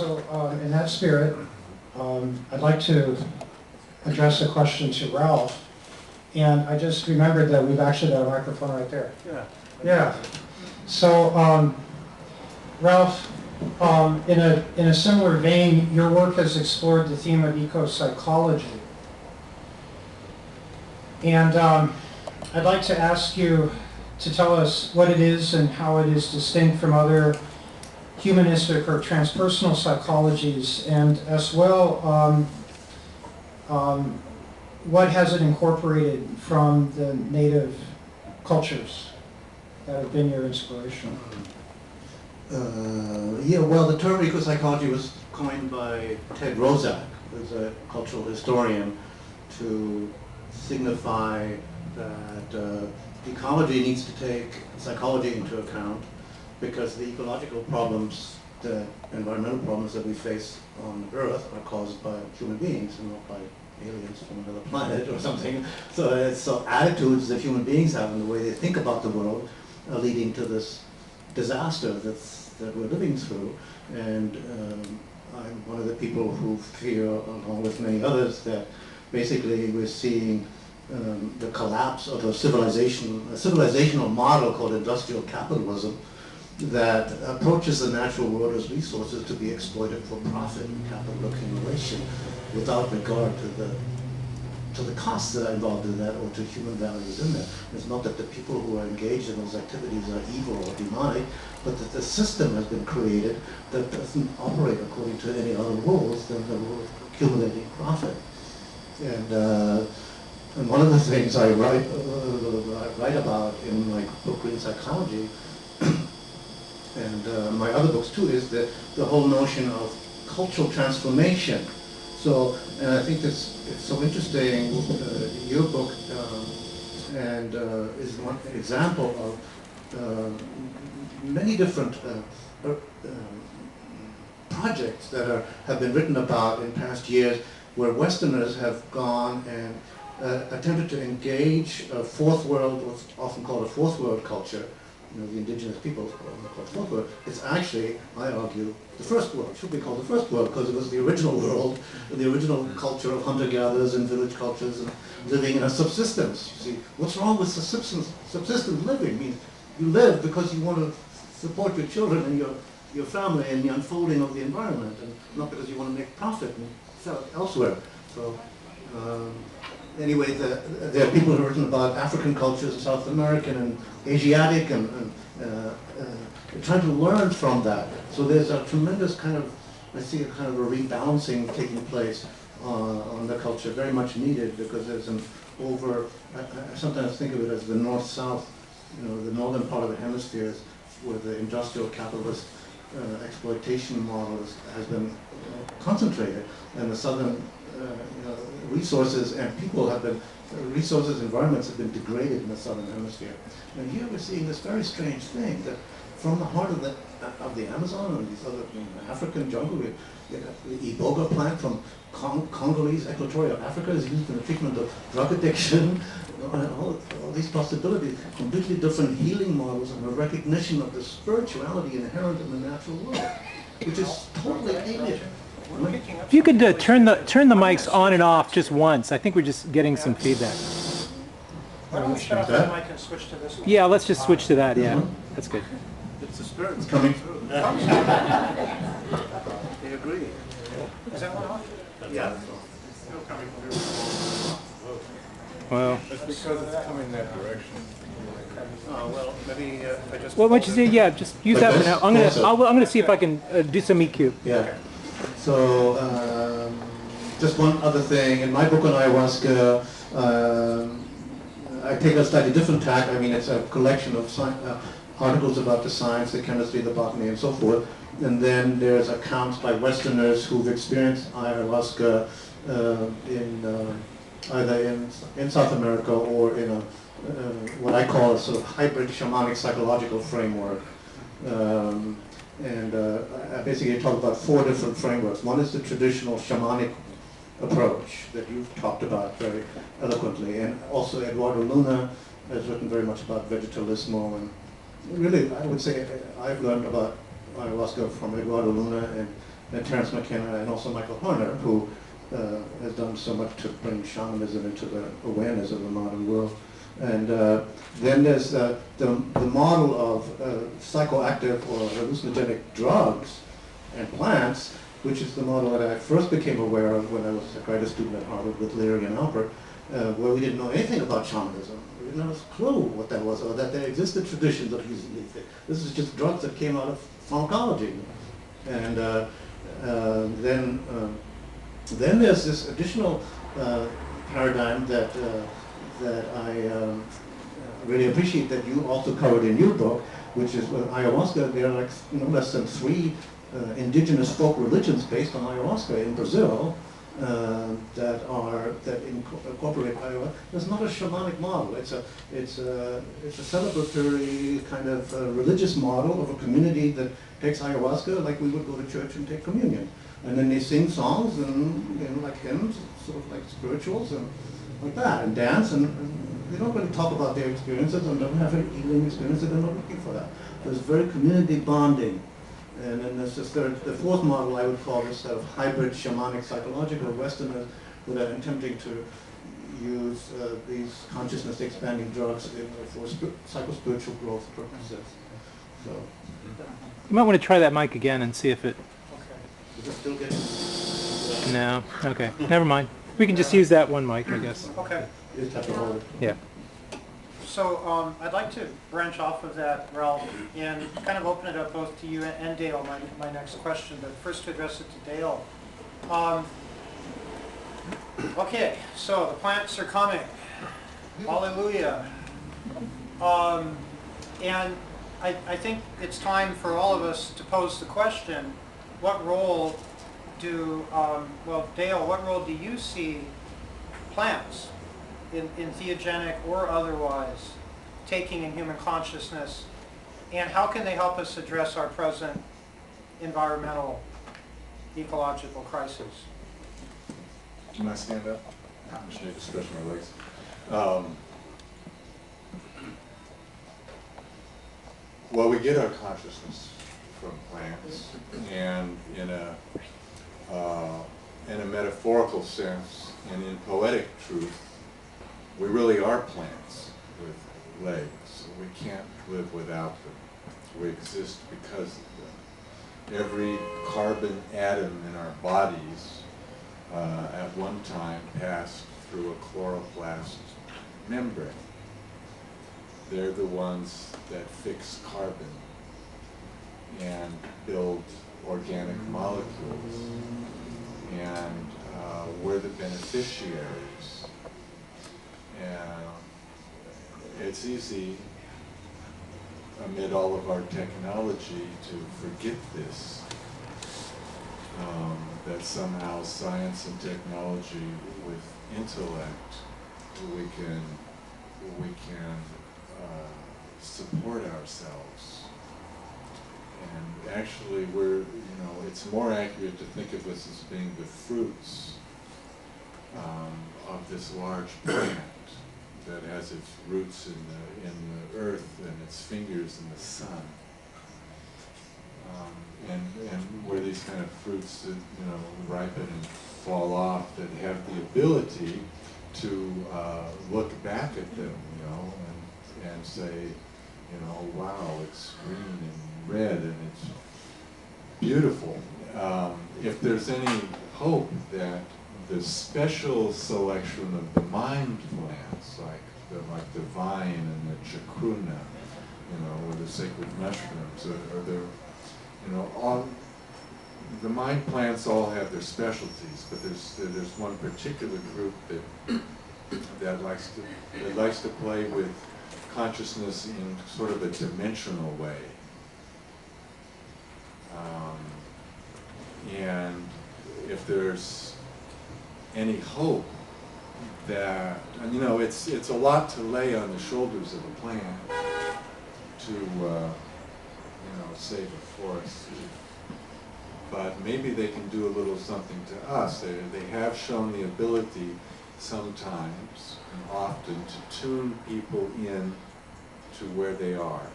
So in that spirit, I'd like to address a question to Ralph. And I just remembered that we've actually got a microphone right there. Yeah. Yeah. So, Ralph, in a similar vein, your work has explored the theme of eco-psychology. And I'd like to ask you to tell us what it is and how it is distinct from other humanistic or transpersonal psychologies, and as well, what has it incorporated from the native cultures that have been your inspiration? Yeah, well, the term eco-psychology was coined by Ted Rozak, who's a cultural historian, to signify that ecology needs to take psychology into account, because the ecological problems, the environmental problems that we face on Earth are caused by human beings and not by aliens from another planet or something. So attitudes that human beings have and the way they think about the world are leading to this disaster that we're living through. And I'm one of the people who fear, along with many others, that basically we're seeing the collapse of a civilizational model called industrial capitalism that approaches the natural world as resources to be exploited for profit and capital accumulation without regard to the costs that are involved in that or to human values in that. It's not that the people who are engaged in those activities are evil or demonic, but that the system has been created that doesn't operate according to any other rules than the rule of accumulating profit. And one of the things I write about in my book Green Psychology and my other books too is the whole notion of cultural transformation. So, and I think it's so interesting, your book is one example of many different projects that have been written about in past years where Westerners have gone and attempted to engage a fourth world, what's often called a fourth world culture. You know, the indigenous peoples called fourth world. It's actually, I argue, the first world. It should be called the first world because it was the original world, the original culture of hunter-gatherers and village cultures and living in a subsistence. You see, what's wrong with subsistence living? I mean, you live because you want to support your children and your family and the unfolding of the environment, and not because you want to make profit and sell it elsewhere. So. Anyway, there are people who have written about African cultures, South American and Asiatic, and trying to learn from that. So there's a tremendous kind of, I see a kind of a rebalancing taking place on the culture, very much needed because there's an I sometimes think of it as the north-south, you know, the northern part of the hemisphere where the industrial capitalist exploitation model has been concentrated, and the southern resources and people have been, environments have been degraded in the southern hemisphere. And here we're seeing this very strange thing that from the heart of the Amazon and these other African jungle, the iboga plant from Congolese equatorial Africa is used in the treatment of drug addiction, all these possibilities, completely different healing models and a recognition of the spirituality inherent in the natural world, which is totally alien. If you could turn the mics on and off just once, I think we're just getting some feedback. Why don't we shut off the mic and switch to this one? Yeah, let's just switch to that. Yeah, that's good. It's the spirit. It's coming through. They agree. Is that one off? Yeah. Still coming through. Well. It's because it's coming that direction. Well, maybe I just. Well, what you say? Yeah, just use that for now. I'm gonna see if I can do some EQ. Yeah. So, just one other thing. In my book on ayahuasca, I take a slightly different tack. I mean, it's a collection of articles about the science, the chemistry, the botany, and so forth. And then there's accounts by Westerners who've experienced ayahuasca either in South America or in a what I call a sort of hybrid shamanic psychological framework. I basically talk about 4 different frameworks. One is the traditional shamanic approach that you've talked about very eloquently, and also Eduardo Luna has written very much about Vegetalismo, and really I would say I've learned about ayahuasca from Eduardo Luna, and and Terence McKenna, and also Michael Horner, who has done so much to bring shamanism into the awareness of the modern world. And then there's the model of psychoactive or hallucinogenic drugs and plants, which is the model that I first became aware of when I was a graduate student at Harvard with Leary and Alpert, where we didn't know anything about shamanism. We didn't have a clue what that was, or that there existed traditions of using these things. This is just drugs that came out of pharmacology. And then there's this additional paradigm that I really appreciate that you also covered in your book, which is with ayahuasca. There are like no less than 3 indigenous folk religions based on ayahuasca in Brazil that incorporate ayahuasca. It's not a shamanic model. It's a celebratory kind of religious model of a community that takes ayahuasca like we would go to church and take communion. And then they sing songs and like hymns, sort of like spirituals and like that, and dance, and they don't really talk about their experiences and don't have any healing experiences. They're not looking for that. There's very community bonding. And then there's this the 4th model I would call this sort of hybrid shamanic psychological Westerners that are attempting to use these consciousness expanding drugs for psycho-spiritual growth purposes. So, You might want to try that mic again and see if it... does it still get... No. Okay. Never mind. We can just use that one mic, I guess. Okay. You just have to hold it. Yeah. So I'd like to branch off of that, Ralph, and kind of open it up both to you and Dale, my next question, but first to address it to Dale. Okay, so the plants are coming. Hallelujah. And I think it's time for all of us to pose the question, what role do, well, Dale, what role do you see plants in theogenic or otherwise taking in human consciousness, and how can they help us address our present environmental, ecological crisis? Can I stand up? I just need to stretch my legs. Well, we get our consciousness from plants, and in a metaphorical sense, and in poetic truth, we really are plants with legs. We can't live without them. We exist because of them. Every carbon atom in our bodies at one time passed through a chloroplast membrane. They're the ones that fix carbon and build organic molecules, and we're the beneficiaries. And it's easy, amid all of our technology, to forget this, that somehow science and technology with intellect, we can support ourselves. And actually it's more accurate to think of us as being the fruits of this large plant that has its roots in the earth and its fingers in the sun. And where these kind of fruits that ripen and fall off, that have the ability to look back at them, and say, wow, it's green and red and it's beautiful. If there's any hope that the special selection of the mind plants, like the vine and the chacruna, or the sacred mushrooms, or all the mind plants all have their specialties, but there's one particular group that likes to play with consciousness in sort of a dimensional way. And if there's any hope that, it's a lot to lay on the shoulders of a plant to, save a forest. But maybe they can do a little something to us. They have shown the ability sometimes and often to tune people in to where they are.